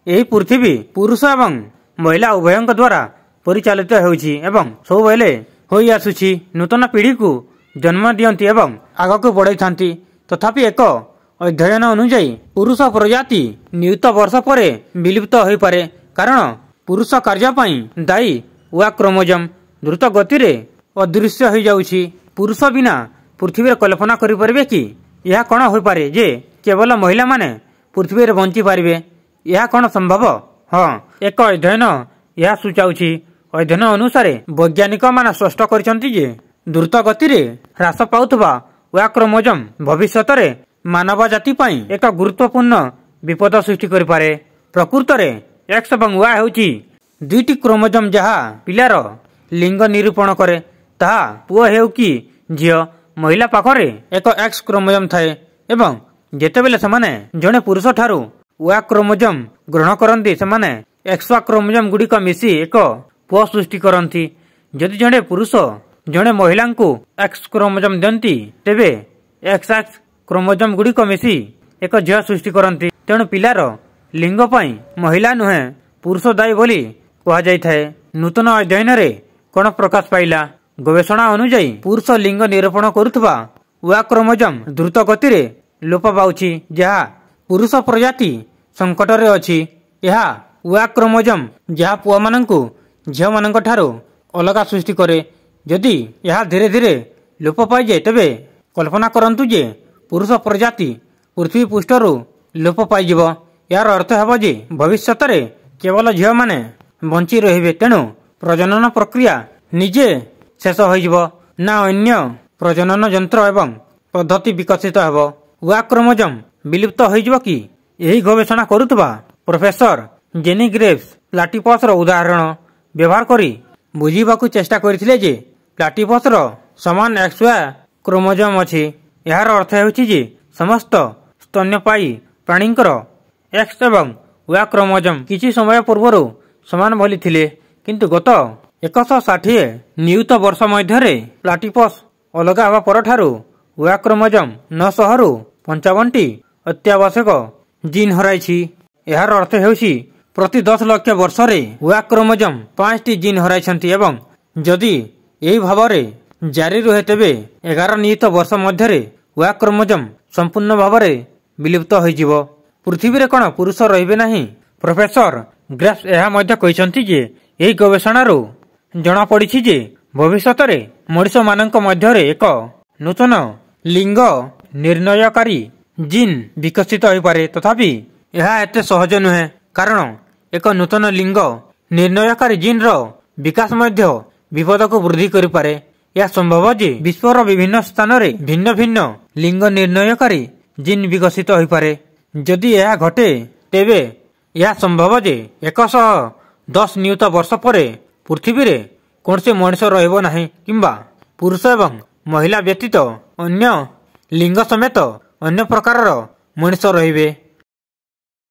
ଏହି ପୃଥିବୀ ପୁରୁଷ ଏବଂ ମହିଳା ଉଭୟଙ୍କ ଦ୍ୱାରା ପରିଚାଳିତ ହେଉଛି ଏବଂ ସବୁବେଳେ ହୋଇ ଆସୁଛି। ନୂତନ ପିଢ଼ିକୁ ଜନ୍ମ ଦିଅନ୍ତି ଏବଂ ଆଗକୁ ବଢ଼ାଇଥାନ୍ତି। ତଥାପି ଏକ ଅଧ୍ୟୟନ ଅନୁଯାୟୀ ପୁରୁଷ ପ୍ରଜାତି ନିୟୁତ ବର୍ଷ ପରେ ବିଲୁପ୍ତ ହୋଇପାରେ, କାରଣ ପୁରୁଷ କାର୍ଯ୍ୟ ପାଇଁ ଦାୟୀ ୱା କ୍ରୋମୋଜୋମ୍ ଦ୍ରୁତ ଗତିରେ ଅଦୃଶ୍ୟ ହୋଇଯାଉଛି। ପୁରୁଷ ବିନା ପୃଥିବୀରେ କଳ୍ପନା କରିପାରିବେ କି? ଏହା କ'ଣ ହୋଇପାରେ ଯେ କେବଳ ମହିଳାମାନେ ପୃଥିବୀରେ ବଞ୍ଚିପାରିବେ? ଏହା କ'ଣ ସମ୍ଭବ? ହଁ, ଏକ ଅଧ୍ୟୟନ ଏହା ସୂଚାଉଛି। ଅଧ୍ୟୟନ ଅନୁସାରେ ବୈଜ୍ଞାନିକମାନେ ସ୍ପଷ୍ଟ କରିଛନ୍ତି ଯେ ଦ୍ରୁତ ଗତିରେ ହ୍ରାସ ପାଉଥିବା ୱା କ୍ରୋମୋଜୋମ୍ ଭବିଷ୍ୟତରେ ମାନବ ଜାତି ପାଇଁ ଏକ ଗୁରୁତ୍ୱପୂର୍ଣ୍ଣ ବିପଦ ସୃଷ୍ଟି କରିପାରେ। ପ୍ରକୃତରେ ଏକ୍ସ ଏବଂ ୱା ହେଉଛି ଦୁଇଟି କ୍ରୋମୋଜୋମ୍ ଯାହା ପିଲାର ଲିଙ୍ଗ ନିରୂପଣ କରେ। ତାହା ପୁଅ ହେଉ କି ଝିଅ, ମହିଳା ପାଖରେ ଏକ ଏକ୍ସ କ୍ରୋମୋଜୋମ୍ ଥାଏ ଏବଂ ଯେତେବେଳେ ସେମାନେ ଜଣେ ପୁରୁଷ ଠାରୁ ୱା କ୍ରୋମୋଜୋମ୍ ଗ୍ରହଣ କରନ୍ତି, ସେମାନେ ଏକ୍ସ କ୍ରୋମୋଜୋମ୍ ଗୁଡ଼ିକ ମିଶି ଏକ ପୁଅ ସୃଷ୍ଟି କରନ୍ତି। ଯଦି ଜଣେ ପୁରୁଷ ଜଣେ ମହିଳାଙ୍କୁ ଏକ୍ସ କ୍ରୋମୋଜୋମ୍ ଦିଅନ୍ତି, ତେବେ ଏକ୍ସ କ୍ରୋମୋଜୋମ୍ ଗୁଡ଼ିକ ମିଶି ଏକ ଝିଅ ସୃଷ୍ଟି କରନ୍ତି। ତେଣୁ ପିଲାର ଲିଙ୍ଗ ପାଇଁ ମହିଳା ନୁହେଁ ପୁରୁଷ ଦାୟୀ ବୋଲି କୁହାଯାଇଥାଏ। ନୂତନ ଅଧ୍ୟୟନରେ କ'ଣ ପ୍ରକାଶ ପାଇଲା? ଗବେଷଣା ଅନୁଯାୟୀ ପୁରୁଷ ଲିଙ୍ଗ ନିରୂପଣ କରୁଥିବା ୱା କ୍ରୋମୋଜୋମ୍ ଦ୍ରୁତ ଗତିରେ ଲୋପ ପାଉଛି, ଯାହା ପୁରୁଷ ପ୍ରଜାତି ସଙ୍କଟରେ ଅଛି। ଏହା ୱା କ୍ରୋମୋଜୋମ୍ ଯାହା ପୁଅମାନଙ୍କୁ ଝିଅମାନଙ୍କ ଠାରୁ ଅଲଗା ସୃଷ୍ଟି କରେ। ଯଦି ଏହା ଧୀରେ ଧୀରେ ଲୋପ ପାଇଯାଏ, ତେବେ କଳ୍ପନା କରନ୍ତୁ ଯେ ପୁରୁଷ ପ୍ରଜାତି ପୃଥିବୀ ପୃଷ୍ଠରୁ ଲୋପ ପାଇଯିବ। ଏହାର ଅର୍ଥ ହେବ ଯେ ଭବିଷ୍ୟତରେ କେବଳ ଝିଅମାନେ ବଞ୍ଚି ରହିବେ। ତେଣୁ ପ୍ରଜନନ ପ୍ରକ୍ରିୟା ନିଜେ ଶେଷ ହୋଇଯିବ, ନା ଅନ୍ୟ ପ୍ରଜନନ ଯନ୍ତ୍ର ଏବଂ ପଦ୍ଧତି ବିକଶିତ ହେବ। ୱା କ୍ରୋମୋଜୋମ୍ ବିଲୁପ୍ତ ହୋଇଯିବ କି? ଏହି ଗବେଷଣା କରୁଥିବା ପ୍ରଫେସର ଜେନି ଗ୍ରେଭ୍ସ ପ୍ଲାଟିପସର ଉଦାହରଣ ବ୍ୟବହାର କରି ବୁଝିବାକୁ ଚେଷ୍ଟା କରିଥିଲେ ଯେ ପ୍ଲାଟିପସର ସମାନ ଏକ୍ସ ୱା କ୍ରୋମୋଜୋମ୍ ଅଛି। ଏହାର ଅର୍ଥ ହେଉଛି ଯେ ସମସ୍ତ ସ୍ତନ୍ୟପାୟୀ ପ୍ରାଣୀଙ୍କର ଏକ୍ସ ଏବଂ ୱା କ୍ରୋମୋଜୋମ୍ କିଛି ସମୟ ପୂର୍ବରୁ ସମାନ ଭଳି ଥିଲେ, କିନ୍ତୁ ଗତ 160 ନିୟୁତ ବର୍ଷ ମଧ୍ୟରେ ପ୍ଲାଟିପସ୍ ଅଲଗା ହେବା ପରଠାରୁ ୱା କ୍ରୋମୋଜୋମ୍ 900ରୁ 55ଟି ଅତ୍ୟାବଶ୍ୟକ ଜିନ୍ ହରାଇଛି। ଏହାର ଅର୍ଥ ହେଉଛି ପ୍ରତି 10 ଲକ୍ଷ ବର୍ଷରେ ୱା କ୍ରୋମୋଜୋମ୍ 5ଟି ଜିନ୍ ହରାଇଛନ୍ତି ଏବଂ ଯଦି ଏହି ଭାବରେ ଜାରି ରୁହେ, ତେବେ 11 ନିୟୁତ ବର୍ଷ ମଧ୍ୟରେ ୱା କ୍ରୋମୋଜୋମ୍ ସମ୍ପୂର୍ଣ୍ଣ ଭାବରେ ବିଲୁପ୍ତ ହୋଇଯିବ। ପୃଥିବୀରେ କ'ଣ ପୁରୁଷ ରହିବେ ନାହିଁ? ପ୍ରଫେସର ଗ୍ରେଭ୍ସ ଏହା ମଧ୍ୟ କହିଛନ୍ତି ଯେ ଏହି ଗବେଷଣାରୁ ଜଣାପଡ଼ିଛି ଯେ ଭବିଷ୍ୟତରେ ମଣିଷମାନଙ୍କ ମଧ୍ୟରେ ଏକ ନୂତନ ଲିଙ୍ଗ ନିର୍ଣ୍ଣୟକାରୀ ଜିନ୍ ବିକଶିତ ହୋଇପାରେ। ତଥାପି ଏହା ଏତେ ସହଜ ନୁହେଁ, କାରଣ ଏକ ନୂତନ ଲିଙ୍ଗ ନିର୍ଣ୍ଣୟକାରୀ ଜିନ୍ର ବିକାଶ ମଧ୍ୟ ବିପଦକୁ ବୃଦ୍ଧି କରିପାରେ। ଏହା ସମ୍ଭବ ଯେ ବିଶ୍ୱର ବିଭିନ୍ନ ସ୍ଥାନରେ ଭିନ୍ନ ଭିନ୍ନ ଲିଙ୍ଗ ନିର୍ଣ୍ଣୟକାରୀ ଜିନ୍ ବିକଶିତ ହୋଇପାରେ। ଯଦି ଏହା ଘଟେ, ତେବେ ଏହା ସମ୍ଭବ ଯେ 110 ନିୟୁତ ବର୍ଷ ପରେ ପୃଥିବୀରେ କୌଣସି ମଣିଷ ରହିବ ନାହିଁ, କିମ୍ବା ପୁରୁଷ ଏବଂ ମହିଳା ବ୍ୟତୀତ ଅନ୍ୟ ଲିଙ୍ଗ ସମେତ ଅନ୍ୟ ପ୍ରକାରର ମଣିଷ ରହିବେ।